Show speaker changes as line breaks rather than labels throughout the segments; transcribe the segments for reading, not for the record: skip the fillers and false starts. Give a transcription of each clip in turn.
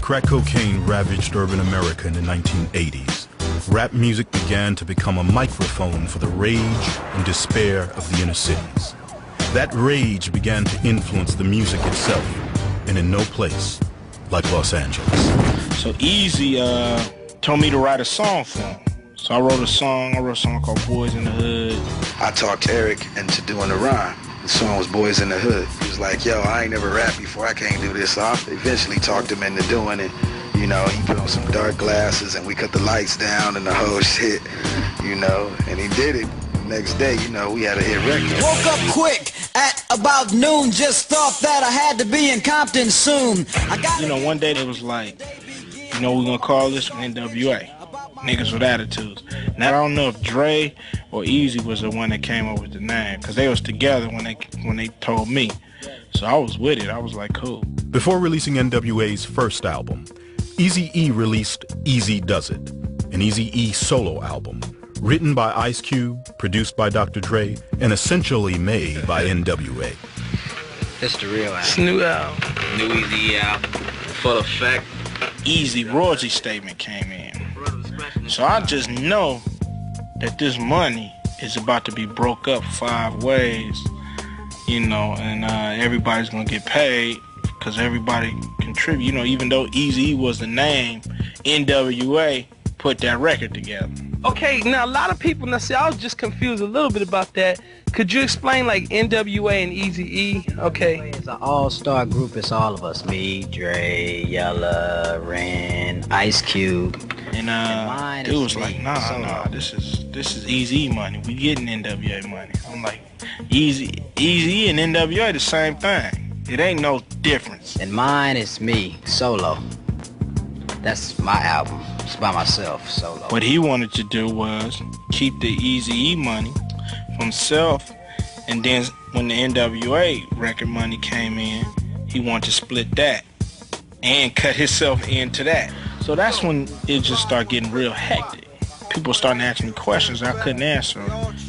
crack cocaine ravaged urban America in the 1980s, rap music began to become a microphone for the rage and despair of the inner cities. That rage began to influence the music itself, and in no place like Los Angeles.
So Eazy told me to write a song for him. So I wrote a song called Boys in the Hood.
I talked Eric into doing the rhyme. The song was Boys in the Hood. He was like, yo, I ain't never rapped before, I can't do this. So I eventually talked him into doing it. You know, he put on some dark glasses and we cut the lights down and the whole shit, you know, and he did it. The next day, you know, we had a hit record.
Woke up quick at about noon, just thought that I had to be in Compton soon.
You know, one day it was like, you know, we're gonna call this NWA. Niggas with attitudes. Now I don't know if Dre or Eazy was the one that came up with the name, because they was together when they told me. So I was with it. I was like, cool.
Before releasing NWA's first album, Eazy-E released Eazy Does It, an Eazy-E solo album, written by Ice Cube, produced by Dr. Dre, and essentially made by NWA.
It's the real album.
It's new album.
New Eazy album. Full effect.
Eazy royalty statement came in. So I just know that this money is about to be broke up 5 ways, you know, and everybody's gonna get paid because everybody contribute. You know, even though Eazy was the name, NWA put that record together.
Okay, now a lot of people, now see, I was just confused a little bit about that. Could you explain like NWA and Eazy-E? Okay.
It's an all-star group. It's all of us. Me, Dre, Yella, Ren, Ice Cube.
And dude was like, nah, this is Eazy money. We getting NWA money. I'm like, Eazy and NWA the same thing. It ain't no difference.
And mine is me, solo. That's my album. It's by myself, solo.
What he wanted to do was keep the Eazy-E money for himself, and then when the NWA record money came in, he wanted to split that and cut himself into that. So that's when it just started getting real hectic. People starting to ask me questions I couldn't answer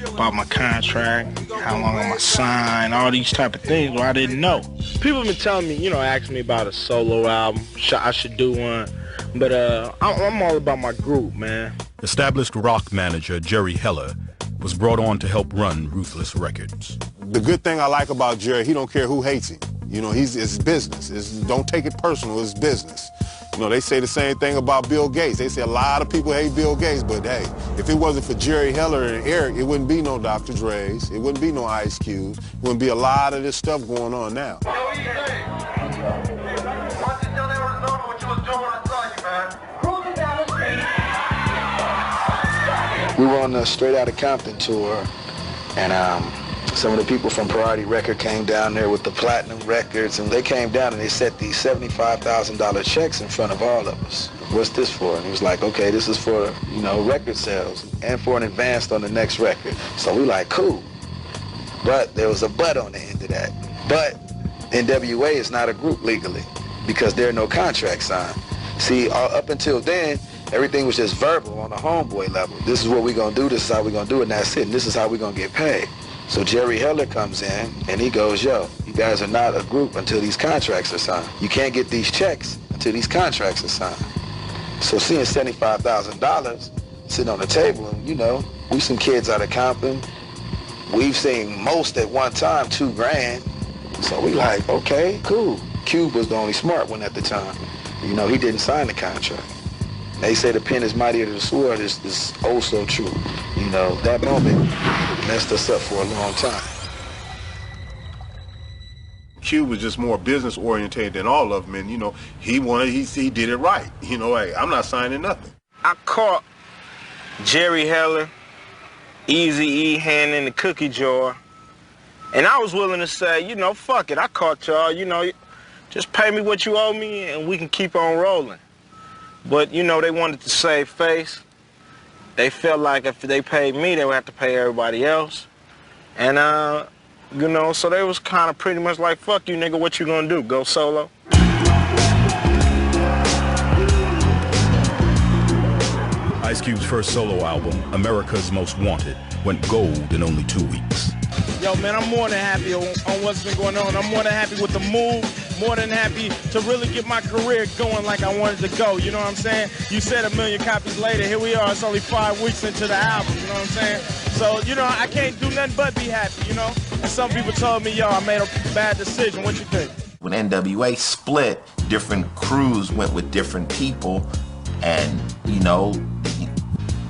about my contract, how long am I signed, all these type of things where I didn't know. People have been telling me, you know, asking me about a solo album, I should do one, but I'm all about my group, man.
Established rock manager Jerry Heller was brought on to help run Ruthless Records.
The good thing I like about Jerry, he don't care who hates him. You know, it's business. Don't take it personal, it's business. You know, they say the same thing about Bill Gates. They say a lot of people hate Bill Gates, but hey, if it wasn't for Jerry Heller and Eric, it wouldn't be no Dr. Dre's, it wouldn't be no Ice Cube, it wouldn't be a lot of this stuff going on now.
We were on the Straight Outta Compton tour, and some of the people from Priority Record came down there with the platinum records, and they came down and they set these $75,000 checks in front of all of us. What's this for? And he was like, okay, this is for, you know, record sales and for an advance on the next record. So we like, cool. But there was a but on the end of that. But NWA is not a group legally because there are no contracts signed. See, up until then, everything was just verbal on a homeboy level. This is what we're going to do, this is how we're going to do it, and that's it, and this is how we're going to get paid. So Jerry Heller comes in, and he goes, yo, you guys are not a group until these contracts are signed. You can't get these checks until these contracts are signed. So seeing $75,000 sitting on the table, and you know, we some kids out of Compton. We've seen most at one time, $2 grand. So we like, okay, cool. Cube was the only smart one at the time. You know, he didn't sign the contract. They say the pen is mightier than the sword is oh so true. You know, that moment messed us up for a long time.
Cube was just more business oriented than all of them, and you know, he did it right. You know, hey, I'm not signing nothing.
I caught Jerry Heller, Eazy-E handing the cookie jar, and I was willing to say, you know, fuck it, I caught y'all, you know, just pay me what you owe me and we can keep on rolling. But, you know, they wanted to save face. They felt like if they paid me, they would have to pay everybody else. And, you know, so they was kind of pretty much like, fuck you, nigga, what you gonna do, go solo?
Ice Cube's first solo album, America's Most Wanted, went gold in only 2 weeks.
Yo, man, I'm more than happy on what's been going on. I'm more than happy with the move. more than happy to really get my career going like I wanted to go, you know what I'm saying? You said 1 million copies later, here we are, it's only 5 weeks into the album, you know what I'm saying? So, you know, I can't do nothing but be happy, you know? And some people told me, yo, I made a bad decision, what you think?
When NWA split, different crews went with different people, and, you know,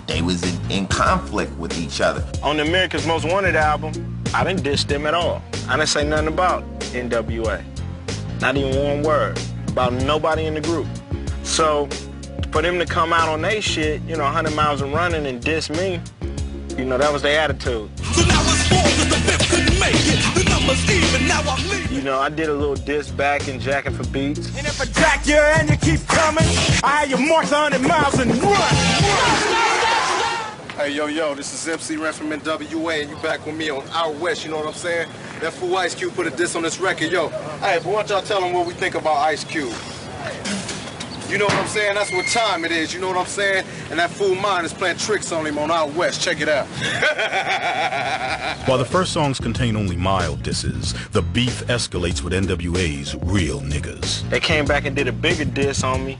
they was in conflict with each other.
On the America's Most Wanted album, I didn't diss them at all. I didn't say nothing about NWA. Not even one word about nobody in the group. So for them to come out on they shit, you know, 100 miles and running and diss me, you know, that was their attitude.
So now it's 4 'cause the 5th couldn't make it. The number's even, now I'm leaving.
You know, I did a little diss back in Jacking for Beats.
And if I jack you and you keep coming, I have you march 100 miles and run.
Hey, yo, this is MC Ren from NWA, and you back with me on Out West, you know what I'm saying? That fool Ice Cube put a diss on this record, yo. Hey, but why don't y'all tell them what we think about Ice Cube? You know what I'm saying? That's what time it is, you know what I'm saying? And that fool mine is playing tricks on him on Out West. Check it out.
While the first songs contain only mild disses, the beef escalates with NWA's real niggas.
They came back and did a bigger diss on me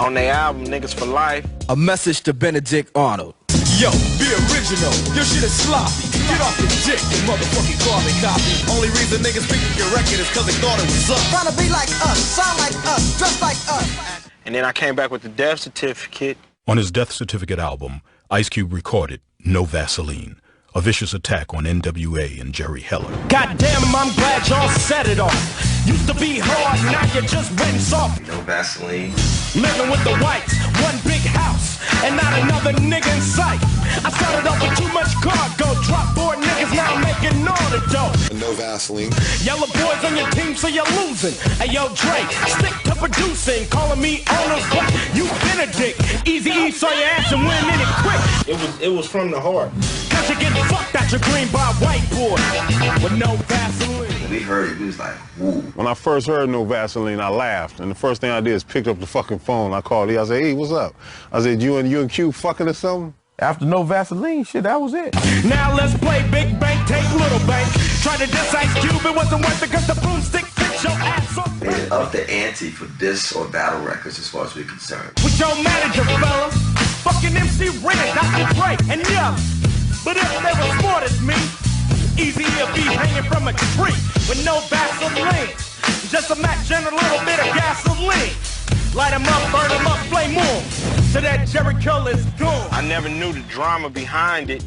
on their album, Niggas for Life.
A message to Benedict Arnold. Yo, be original. Your shit is sloppy. Get off your dick, you motherfucking carbon copy.
Only reason niggas picked up your record is cause they thought it was up.
Trying to be like us, sound like us, dress like us.
And then I came back with the death certificate.
On his Death Certificate album, Ice Cube recorded No Vaseline, a vicious attack on NWA and Jerry Heller.
Goddamn, I'm glad y'all set it off. Used to be hard, now you just went soft.
No Vaseline.
Living with the whites, one big house, and not another nigga in sight. I started off with too much cargo, drop 4 niggas, now I'm making all the dough.
No Vaseline.
Yellow boys on your team, so you're losing. Hey, yo, Dre, stick to producing, calling me owner's boy. You Benedict, Eazy-E saw your ass and went in it quick.
It was from the heart.
Cause you're getting fucked out your green by a white boy with no Vaseline.
When we heard it, we was like, woo.
When I first heard No Vaseline, I laughed, and the first thing I did is picked up the fucking phone. I called E. I said, hey, what's up? I said, you and Q fucking or something?
After No Vaseline, shit, that was it.
Now let's play Big Bank, take Little Bank. Try to diss Ice Cube, it wasn't worth it cause the broomstick fits your ass up.
They upped the ante for diss or battle records as far as we're concerned.
With your manager, fella, fucking MC Ren, Dr. Dre, and Yella. But if they were smart as me, Eazy-E'll be hanging from a tree with no Vaseline. Just a match and a little bit of gasoline. Light 'em up, burn 'em up, flame more. So that Jerry Curl is gone.
I never knew the drama behind it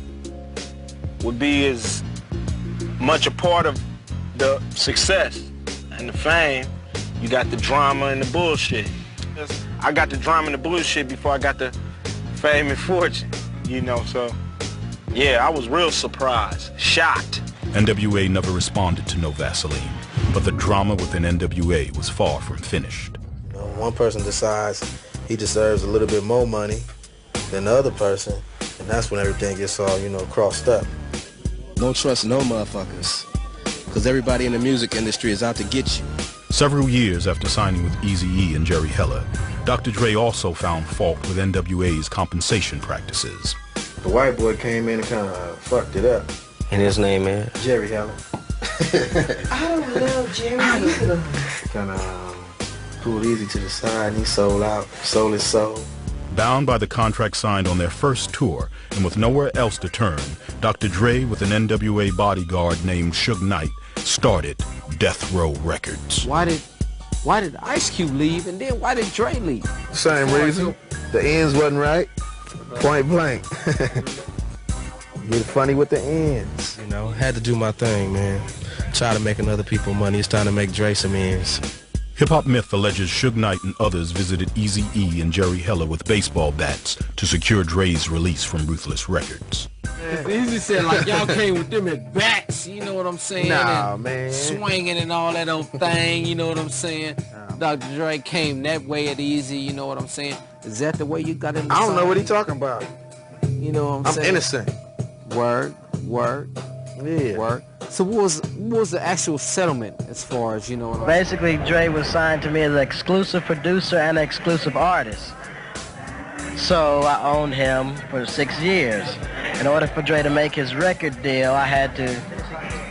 would be as much a part of the success and the fame. You got the drama and the bullshit. I got the drama and the bullshit before I got the fame and fortune, you know, so yeah, I was real surprised, shocked.
NWA never responded to No Vaseline, but the drama within NWA was far from finished.
One person decides he deserves a little bit more money than the other person, and that's when everything gets all, you know, crossed up.
Don't trust no motherfuckers, because everybody in the music industry is out to get you.
Several years after signing with Eazy-E and Jerry Heller, Dr. Dre also found fault with NWA's compensation practices.
The white boy came in and kind of fucked it up.
And his name is?
Jerry Heller.
I don't know Jerry.
Kind of pulled Eazy to the side and he sold his soul.
Bound by the contract signed on their first tour and with nowhere else to turn, Dr. Dre with an NWA bodyguard named Suge Knight started Death Row Records.
Why did Ice Cube leave, and then why did Dre leave?
Same reason. The ends wasn't right. Point blank. Get funny with the ends.
You know, had to do my thing, man. Try to making other people money. It's time to make Dre some ends.
Hip-hop myth alleges Suge Knight and others visited Eazy-E and Jerry Heller with baseball bats to secure Dre's release from Ruthless Records.
It's Eazy said like y'all came with them at bats, you know what I'm saying?
Nah,
and
man.
Swinging and all that old thing, you know what I'm saying? Dr. Dre came that way at Eazy, you know what I'm saying? Is that the way you got in the
I don't know what
he
he's talking about.
You know what I'm saying?
I'm innocent.
Word.
Yeah.
Word. So what was the actual settlement as far as, you know what I'm saying?
Basically, Dre was signed to me as an exclusive producer and an exclusive artist. So I owned him for 6 years. In order for Dre to make his record deal, I had to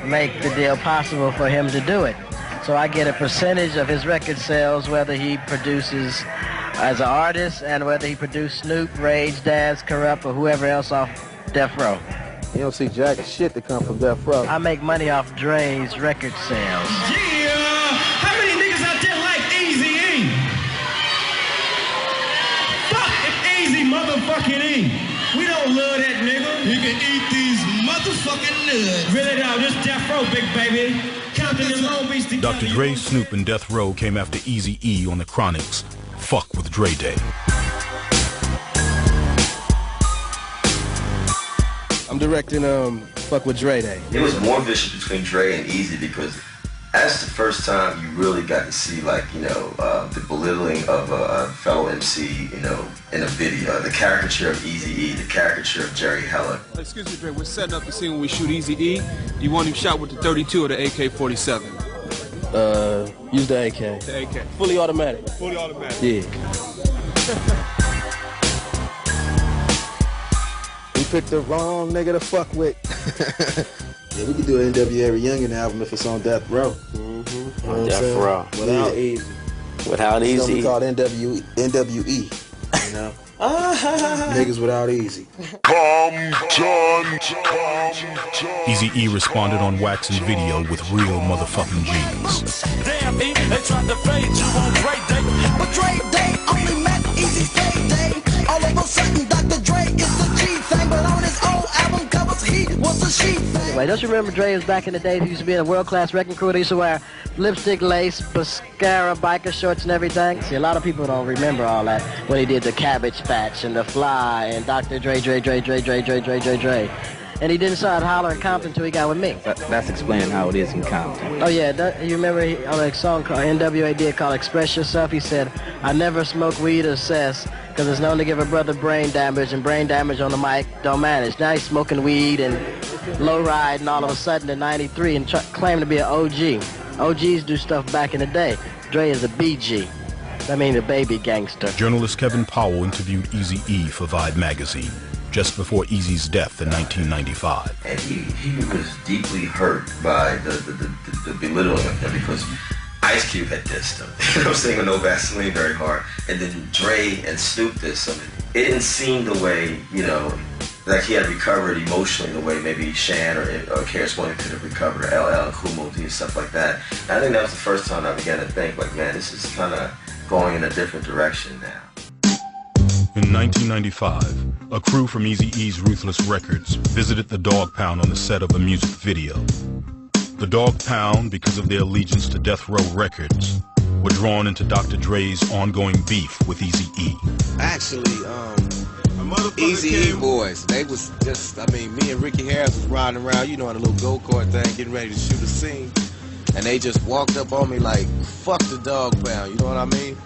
make the deal possible for him to do it. So I get a percentage of his record sales, whether he produces as an artist and whether he produced Snoop, Rage, Daz, Corrupt, or whoever else off Death Row.
You don't see jack shit that come from Death Row.
I make money off Dre's record sales.
Yeah! How many niggas out there like Eazy-E? Fuck if Eazy motherfucking E. We don't love that nigga. You can eat these motherfucking nuts. Really though, this Death Row, big baby. Counting them Long Beach together.
Dr. Dre, Snoop, and Death Row came after Eazy-E on the Chronic's Fuck with Dre Day.
I'm directing Fuck with Dre Day.
It was more vicious between Dre and Eazy because that's the first time you really got to see, like, you know, the belittling of a fellow MC, you know, in a video. The caricature of Eazy-E, the caricature of Jerry Heller.
Excuse me, Dre, we're setting up the scene when we shoot Eazy-E. Do you want him shot with the 32 or the AK-47?
Use the AK.
The AK.
Fully automatic.
Fully automatic.
Yeah. We picked the wrong nigga to fuck with.
Yeah, we could do an NWA Reunion album if it's on Death Row. Mm-hmm.
On Death Row.
Without Eazy.
Without Eazy.
It's gonna be called NWE. You know? Niggas without Eazy.
Eazy-E responded on wax and video with real motherfucking G's.
Damn, E, they tried to fade you on Dre Day.
But Dre Day only met Eazy's day. All of a sudden, Dr. Dre is the G thing, but on his own album covers, he was a she thing.
Anyway, don't you remember Dre was back in the day? He used to be in a world-class wrecking crew. They used to wear lipstick, lace, mascara, biker shorts, and everything. See, a lot of people don't remember all that when he did the Cabbage Patch and the Fly and Dr. Dre. And he didn't start hollering Compton until he got with me.
That's explaining how it is in Compton.
Oh yeah, you remember on a song called NWA did called Express Yourself, he said, I never smoke weed or cess because it's known to give a brother brain damage, and brain damage on the mic don't manage. Now he's smoking weed and low ride, and all of a sudden in 93 and claim to be an OG. OGs do stuff back in the day. Dre is a BG. I mean a baby gangster.
Journalist Kevin Powell interviewed Eazy-E for Vibe magazine just before Eazy's death in 1995.
And he was deeply hurt by the belittling of him because Ice Cube had dissed him. You know what I'm saying? With No Vaseline very hard. And then Dre and Snoop dissed him. It didn't seem the way, you know, like he had recovered emotionally the way maybe Shan or KRS-One could have recovered, or LL and Kool Moe Dee and stuff like that. And I think that was the first time I began to think, like, man, this is kind of going in a different direction now.
In 1995, a crew from Eazy-E's Ruthless Records visited the Dog Pound on the set of a music video. The Dog Pound, because of their allegiance to Death Row Records, were drawn into Dr. Dre's ongoing beef with Eazy-E.
Actually, Eazy-E boys, they was just, I mean, me and Ricky Harris was riding around, you know, on a little go-kart thing, getting ready to shoot a scene. And they just walked up on me like, fuck the Dog Pound, you know what I mean?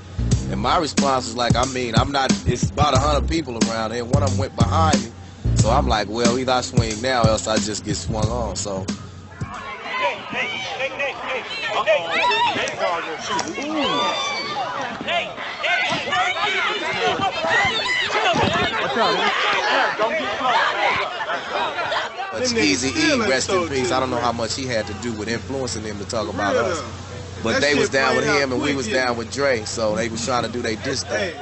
And my response was like, I mean, I'm not, it's about 100 people around there, and one of them went behind me. So I'm like, well, either I swing now or else I just get swung on, so. But Eazy-E, rest in peace, I don't know how much he had to do with influencing them to talk about us. But they was down with him and we was down with Dre, so they was trying to do their diss thing.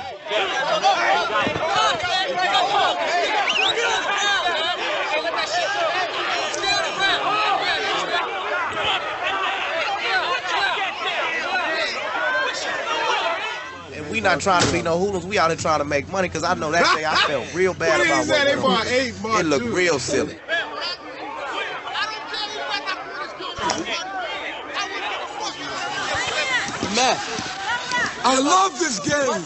And we not trying to be no hoodlums, we out here trying to make money, because I know that day I felt real bad about what it looked real silly.
I love this game.